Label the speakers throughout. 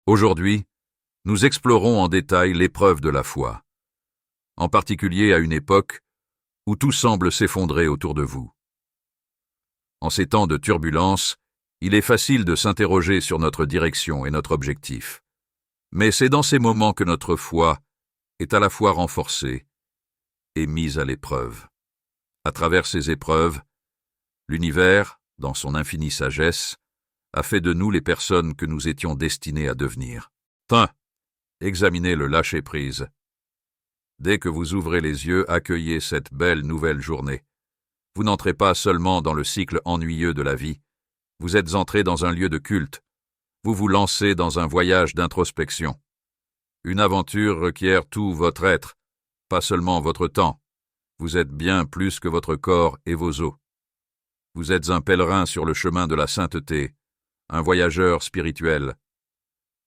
Speaker 1: Aujourd'hui, nous explorons en détail l'épreuve de la foi, en particulier à une époque où tout semble s'effondrer autour de vous. En ces temps de turbulence, il est facile de s'interroger sur notre direction et notre objectif. Mais c'est dans ces moments que notre foi est à la fois renforcée et mise à l'épreuve. À travers ces épreuves, l'univers, dans son infinie sagesse, a fait de nous les personnes que nous étions destinés à devenir. Examinez le lâcher-prise. Dès que vous ouvrez les yeux, accueillez cette belle nouvelle journée. Vous n'entrez pas seulement dans le cycle ennuyeux de la vie, vous êtes entré dans un lieu de culte. Vous vous lancez dans un voyage d'introspection. Une aventure requiert tout votre être, pas seulement votre temps. Vous êtes bien plus que votre corps et vos os. Vous êtes un pèlerin sur le chemin de la sainteté, un voyageur spirituel.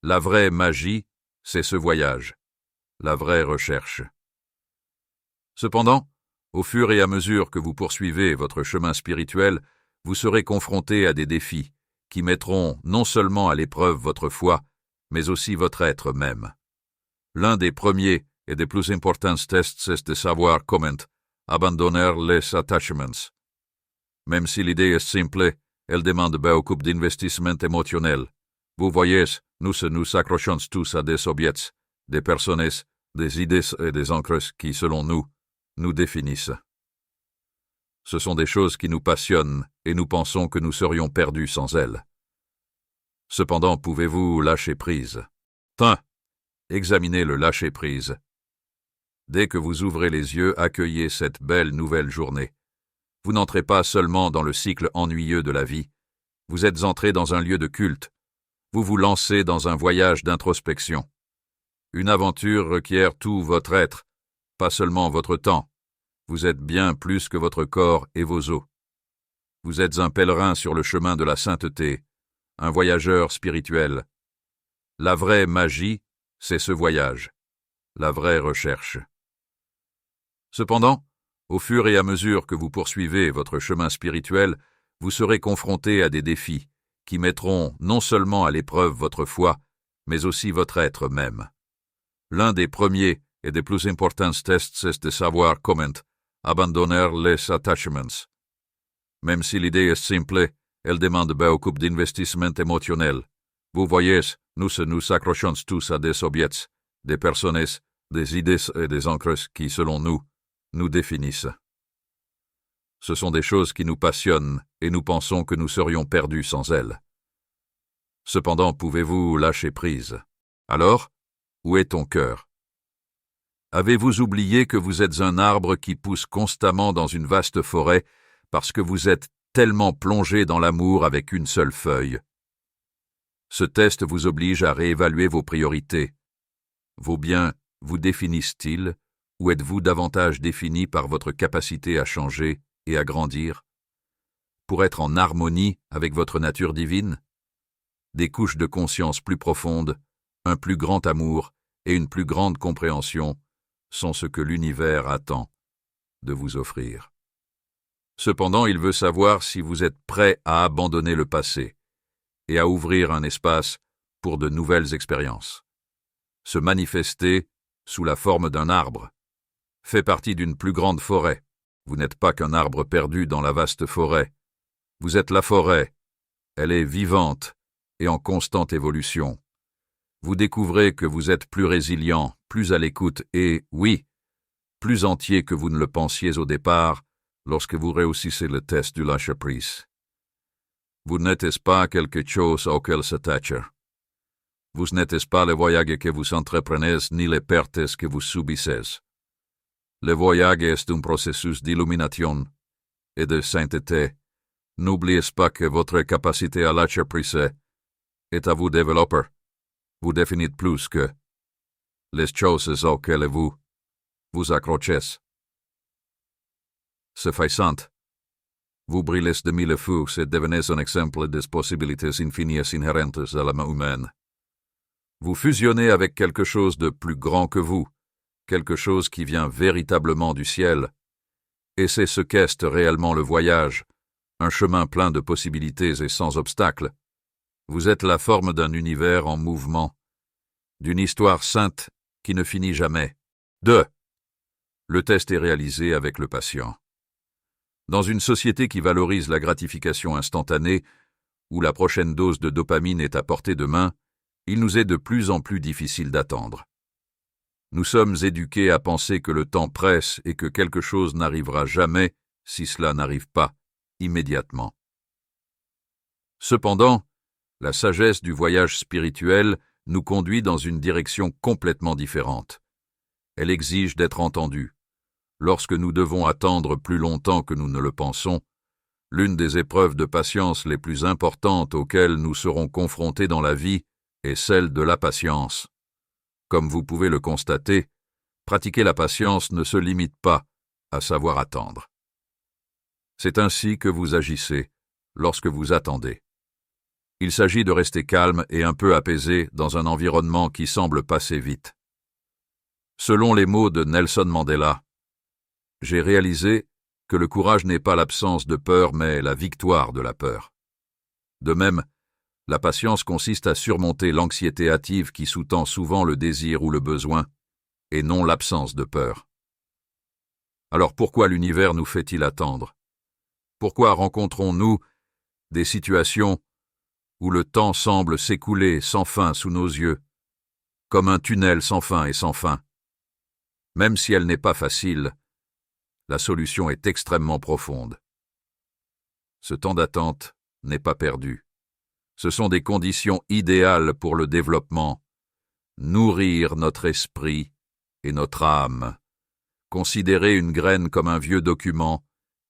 Speaker 1: La vraie magie, c'est ce voyage, la vraie recherche. Cependant, au fur et à mesure que vous poursuivez votre chemin spirituel, vous serez confronté à des défis qui mettront non seulement à l'épreuve votre foi, mais aussi votre être même. L'un des premiers et des plus importants tests est de savoir comment abandonner les attachments. Même si l'idée est simple, elle demande beaucoup d'investissement émotionnel. Vous voyez, nous accrochons tous à des objets, des personnes, des idées et des ancres qui, selon nous définissent. Ce sont des choses qui nous passionnent et nous pensons que nous serions perdus sans elles. Cependant, pouvez-vous lâcher prise? Examinez le lâcher-prise. Dès que vous ouvrez les yeux, accueillez cette belle nouvelle journée. Vous n'entrez pas seulement dans le cycle ennuyeux de la vie, vous êtes entré dans un lieu de culte. Vous vous lancez dans un voyage d'introspection. Une aventure requiert tout votre être, pas seulement votre temps. Vous êtes bien plus que votre corps et vos os. Vous êtes un pèlerin sur le chemin de la sainteté, un voyageur spirituel. La vraie magie, c'est ce voyage, la vraie recherche. Cependant, au fur et à mesure que vous poursuivez votre chemin spirituel, vous serez confronté à des défis qui mettront non seulement à l'épreuve votre foi, mais aussi votre être même. L'un des premiers et des plus importants tests est de savoir comment abandonner les attachments. Même si l'idée est simple, elle demande beaucoup d'investissement émotionnel. Vous voyez, nous accrochons tous à des objets, des personnes, des idées et des ancres qui, selon nous définissent. Ce sont des choses qui nous passionnent et nous pensons que nous serions perdus sans elles. Cependant, pouvez-vous lâcher prise? Alors, où est ton cœur? Avez-vous oublié que vous êtes un arbre qui pousse constamment dans une vaste forêt parce que vous êtes tellement plongé dans l'amour avec une seule feuille? Ce test vous oblige à réévaluer vos priorités. Vos biens vous définissent-ils ou êtes-vous davantage défini par votre capacité à changer et à grandir? Pour être en harmonie avec votre nature divine? Des couches de conscience plus profondes, un plus grand amour et une plus grande compréhension sont ce que l'univers attend de vous offrir. Cependant, il veut savoir si vous êtes prêt à abandonner le passé et à ouvrir un espace pour de nouvelles expériences. Se manifester sous la forme d'un arbre fait partie d'une plus grande forêt. Vous n'êtes pas qu'un arbre perdu dans la vaste forêt. Vous êtes la forêt. Elle est vivante et en constante évolution. Vous découvrez que vous êtes plus résilient, plus à l'écoute et, oui, plus entier que vous ne le pensiez au départ lorsque vous réussissez le test du lâcher-prise. Vous n'êtes pas quelque chose auquel s'attacher. Vous n'êtes pas le voyage que vous entreprenez ni les pertes que vous subissez. Le voyage est un processus d'illumination et de sainteté. N'oubliez pas que votre capacité à lâcher prise est à vous développer. Vous définissez plus que les choses auxquelles vous accrochez. Ce faisant, vous brillez de mille feux et devenez un exemple des possibilités infinies inhérentes à l'âme humaine. Vous fusionnez avec quelque chose de plus grand que vous, quelque chose qui vient véritablement du ciel, et c'est ce qu'est réellement le voyage, un chemin plein de possibilités et sans obstacles. Vous êtes la forme d'un univers en mouvement, d'une histoire sainte qui ne finit jamais. 2. Le test est réalisé avec le patient. Dans une société qui valorise la gratification instantanée, où la prochaine dose de dopamine est à portée de main, il nous est de plus en plus difficile d'attendre. Nous sommes éduqués à penser que le temps presse et que quelque chose n'arrivera jamais si cela n'arrive pas immédiatement. Cependant, la sagesse du voyage spirituel nous conduit dans une direction complètement différente. Elle exige d'être entendue. Lorsque nous devons attendre plus longtemps que nous ne le pensons, l'une des épreuves de patience les plus importantes auxquelles nous serons confrontés dans la vie est celle de la patience. Comme vous pouvez le constater, pratiquer la patience ne se limite pas à savoir attendre. C'est ainsi que vous agissez lorsque vous attendez. Il s'agit de rester calme et un peu apaisé dans un environnement qui semble passer vite. Selon les mots de Nelson Mandela, « J'ai réalisé que le courage n'est pas l'absence de peur, mais la victoire de la peur. » De même, la patience consiste à surmonter l'anxiété hâtive qui sous-tend souvent le désir ou le besoin, et non l'absence de peur. Alors pourquoi l'univers nous fait-il attendre? Pourquoi rencontrons-nous des situations où le temps semble s'écouler sans fin sous nos yeux, comme un tunnel sans fin et sans fin? Même si elle n'est pas facile, la solution est extrêmement profonde. Ce temps d'attente n'est pas perdu. Ce sont des conditions idéales pour le développement. Nourrir notre esprit et notre âme. Considérer une graine comme un vieux document,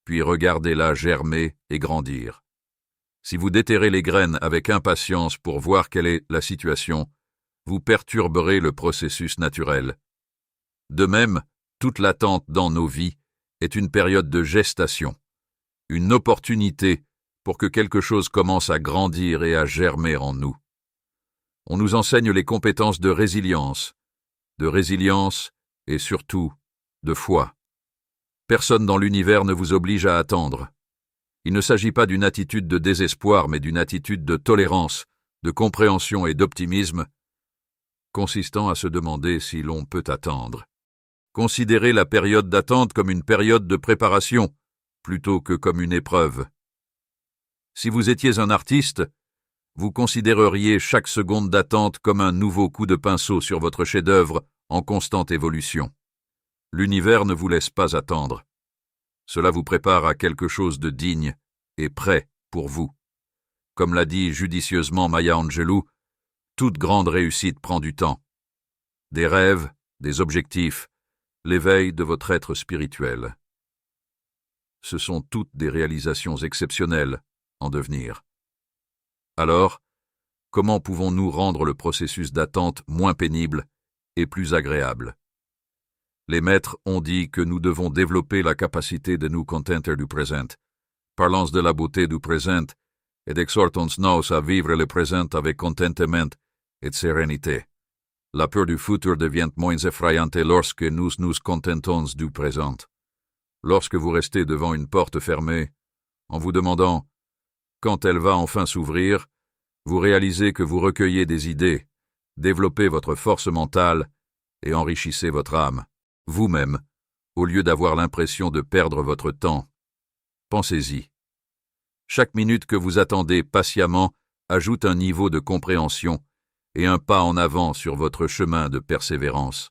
Speaker 1: puis regardez-la germer et grandir. Si vous déterrez les graines avec impatience pour voir quelle est la situation, vous perturberez le processus naturel. De même, toute l'attente dans nos vies est une période de gestation, une opportunité pour que quelque chose commence à grandir et à germer en nous. On nous enseigne les compétences de résilience et surtout de foi. Personne dans l'univers ne vous oblige à attendre. Il ne s'agit pas d'une attitude de désespoir, mais d'une attitude de tolérance, de compréhension et d'optimisme, consistant à se demander si l'on peut attendre. Considérez la période d'attente comme une période de préparation, plutôt que comme une épreuve. Si vous étiez un artiste, vous considéreriez chaque seconde d'attente comme un nouveau coup de pinceau sur votre chef-d'œuvre en constante évolution. L'univers ne vous laisse pas attendre. Cela vous prépare à quelque chose de digne et prêt pour vous. Comme l'a dit judicieusement Maya Angelou, toute grande réussite prend du temps. Des rêves, des objectifs, l'éveil de votre être spirituel. Ce sont toutes des réalisations exceptionnelles en devenir. Alors, comment pouvons-nous rendre le processus d'attente moins pénible et plus agréable? Les maîtres ont dit que nous devons développer la capacité de nous contenter du présent, parlant de la beauté du présent et d'exhortons-nous à vivre le présent avec contentement et sérénité. La peur du futur devient moins effrayante lorsque nous nous contentons du présent. Lorsque vous restez devant une porte fermée, en vous demandant quand elle va enfin s'ouvrir, vous réalisez que vous recueillez des idées, développez votre force mentale et enrichissez votre âme, vous-même, au lieu d'avoir l'impression de perdre votre temps. Pensez-y. Chaque minute que vous attendez patiemment ajoute un niveau de compréhension et un pas en avant sur votre chemin de persévérance.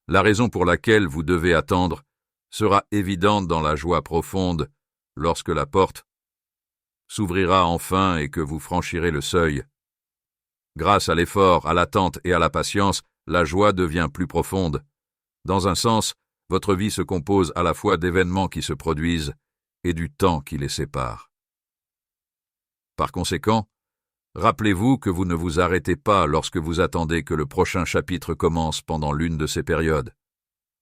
Speaker 1: La raison pour laquelle vous devez attendre sera évidente dans la joie profonde lorsque la porte s'ouvrira enfin et que vous franchirez le seuil. Grâce à l'effort, à l'attente et à la patience, la joie devient plus profonde. Dans un sens, votre vie se compose à la fois d'événements qui se produisent et du temps qui les sépare. Par conséquent, rappelez-vous que vous ne vous arrêtez pas lorsque vous attendez que le prochain chapitre commence pendant l'une de ces périodes.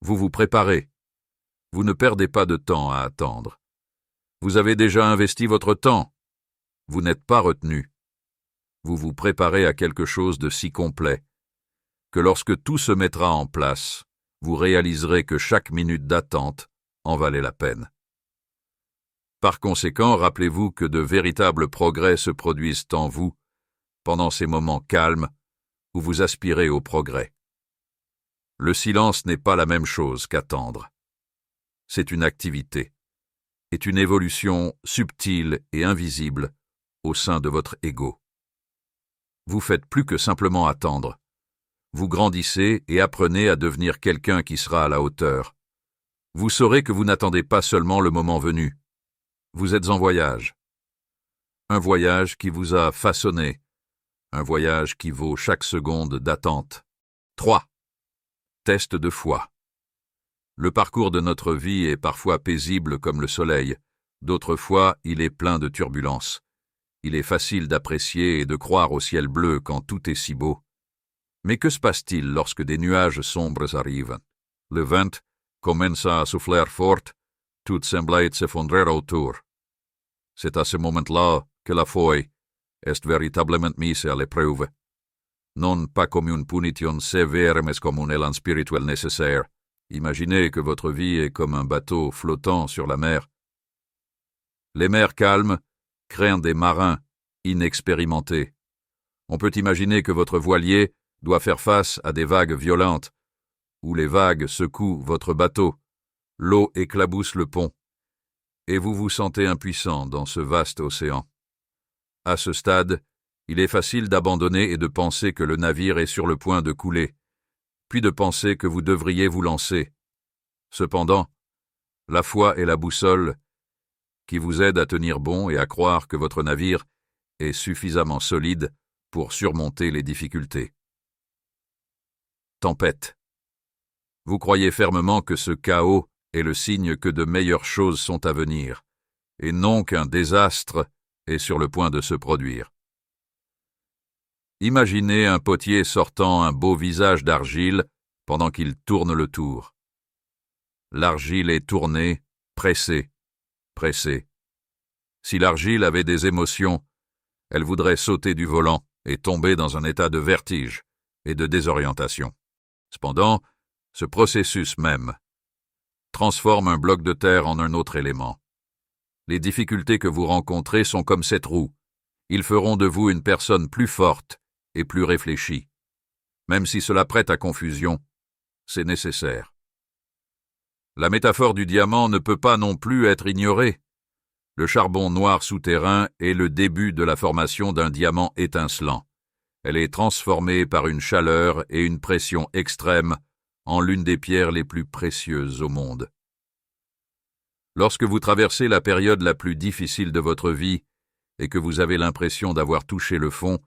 Speaker 1: Vous vous préparez. Vous ne perdez pas de temps à attendre. Vous avez déjà investi votre temps. Vous n'êtes pas retenu. Vous vous préparez à quelque chose de si complet que lorsque tout se mettra en place, vous réaliserez que chaque minute d'attente en valait la peine. Par conséquent, rappelez-vous que de véritables progrès se produisent en vous pendant ces moments calmes ou vous aspirez au progrès. Le silence n'est pas la même chose qu'attendre. C'est une activité, est une évolution subtile et invisible au sein de votre ego. Vous faites plus que simplement attendre. Vous grandissez et apprenez à devenir quelqu'un qui sera à la hauteur. Vous saurez que vous n'attendez pas seulement le moment venu. Vous êtes en voyage. Un voyage qui vous a façonné. Un voyage qui vaut chaque seconde d'attente. 3. Test de foi. Le parcours de notre vie est parfois paisible comme le soleil. D'autres fois, il est plein de turbulences. Il est facile d'apprécier et de croire au ciel bleu quand tout est si beau. Mais que se passe-t-il lorsque des nuages sombres arrivent? Le vent commença à souffler fort, tout semblait s'effondrer autour. C'est à ce moment-là que la foi est véritablement mise à l'épreuve. Non pas comme une punition sévère, mais comme un élan spirituel nécessaire. Imaginez que votre vie est comme un bateau flottant sur la mer. Les mers calmes créent des marins inexpérimentés. On peut imaginer que votre voilier doit faire face à des vagues violentes, où les vagues secouent votre bateau, l'eau éclabousse le pont, et vous vous sentez impuissant dans ce vaste océan. À ce stade, il est facile d'abandonner et de penser que le navire est sur le point de couler, puis de penser que vous devriez vous lancer. Cependant, la foi est la boussole qui vous aide à tenir bon et à croire que votre navire est suffisamment solide pour surmonter les difficultés. Tempête. Vous croyez fermement que ce chaos est le signe que de meilleures choses sont à venir, et non qu'un désastre est sur le point de se produire. Imaginez un potier sortant un beau visage d'argile pendant qu'il tourne le tour. L'argile est tournée, pressée, pressée. Si l'argile avait des émotions, elle voudrait sauter du volant et tomber dans un état de vertige et de désorientation. Cependant, ce processus même transforme un bloc de terre en un autre élément. Les difficultés que vous rencontrez sont comme cette roue. Ils feront de vous une personne plus forte et plus réfléchie. Même si cela prête à confusion, c'est nécessaire. La métaphore du diamant ne peut pas non plus être ignorée. Le charbon noir souterrain est le début de la formation d'un diamant étincelant. Elle est transformée par une chaleur et une pression extrêmes en l'une des pierres les plus précieuses au monde. Lorsque vous traversez la période la plus difficile de votre vie et que vous avez l'impression d'avoir touché le fond,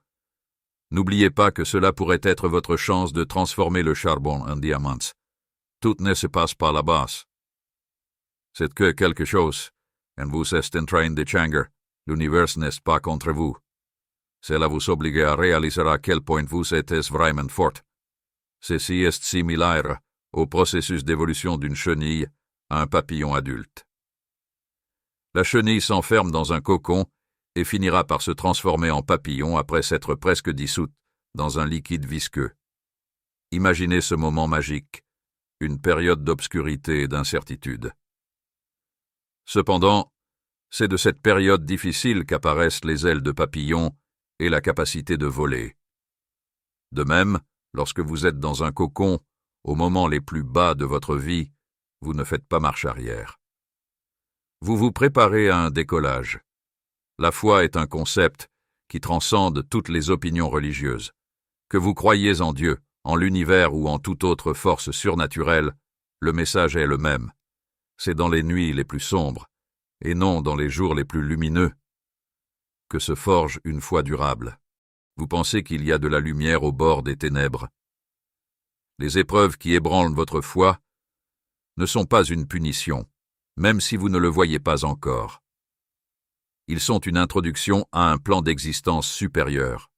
Speaker 1: n'oubliez pas que cela pourrait être votre chance de transformer le charbon en diamant. Tout ne se passe pas là-bas. C'est que quelque chose, et vous êtes en train de changer. L'univers n'est pas contre vous. Cela vous oblige à réaliser à quel point vous êtes vraiment fort. Ceci est similaire au processus d'évolution d'une chenille à un papillon adulte. La chenille s'enferme dans un cocon et finira par se transformer en papillon après s'être presque dissoute dans un liquide visqueux. Imaginez ce moment magique, une période d'obscurité et d'incertitude. Cependant, c'est de cette période difficile qu'apparaissent les ailes de papillon et la capacité de voler. De même, lorsque vous êtes dans un cocon, aux moments les plus bas de votre vie, vous ne faites pas marche arrière. Vous vous préparez à un décollage. La foi est un concept qui transcende toutes les opinions religieuses. Que vous croyiez en Dieu, en l'univers ou en toute autre force surnaturelle, le message est le même. C'est dans les nuits les plus sombres, et non dans les jours les plus lumineux, que se forge une foi durable. Vous pensez qu'il y a de la lumière au bord des ténèbres. Les épreuves qui ébranlent votre foi ne sont pas une punition, même si vous ne le voyez pas encore. Ils sont une introduction à un plan d'existence supérieur.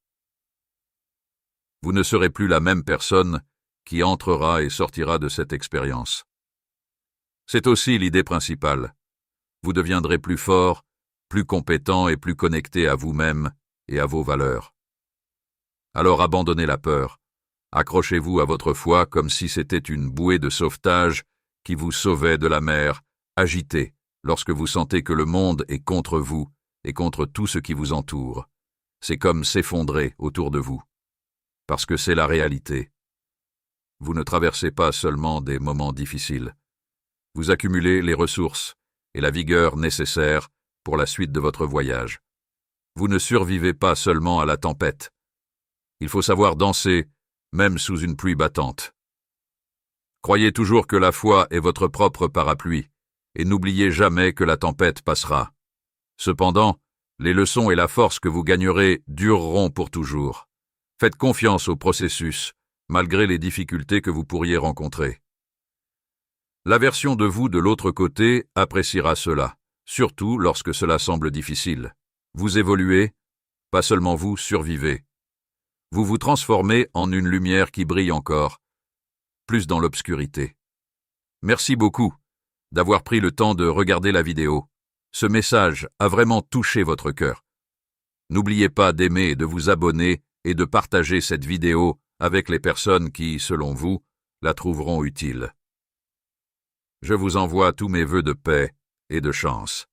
Speaker 1: Vous ne serez plus la même personne qui entrera et sortira de cette expérience. C'est aussi l'idée principale. Vous deviendrez plus fort, plus compétent et plus connecté à vous-même et à vos valeurs. Alors abandonnez la peur. Accrochez-vous à votre foi comme si c'était une bouée de sauvetage qui vous sauvait de la mer, agitée lorsque vous sentez que le monde est contre vous et contre tout ce qui vous entoure. C'est comme s'effondrer autour de vous. parce que c'est la réalité. Vous ne traversez pas seulement des moments difficiles. Vous accumulez les ressources et la vigueur nécessaires pour la suite de votre voyage. Vous ne survivez pas seulement à la tempête. Il faut savoir danser, même sous une pluie battante. Croyez toujours que la foi est votre propre parapluie, et n'oubliez jamais que la tempête passera. Cependant, les leçons et la force que vous gagnerez dureront pour toujours. Faites confiance au processus, malgré les difficultés que vous pourriez rencontrer. La version de vous de l'autre côté appréciera cela, surtout lorsque cela semble difficile. Vous évoluez, pas seulement vous survivez. Vous vous transformez en une lumière qui brille encore, plus dans l'obscurité. Merci beaucoup d'avoir pris le temps de regarder la vidéo. Ce message a vraiment touché votre cœur. N'oubliez pas d'aimer et de vous abonner et de partager cette vidéo avec les personnes qui, selon vous, la trouveront utile. Je vous envoie tous mes vœux de paix et de chance.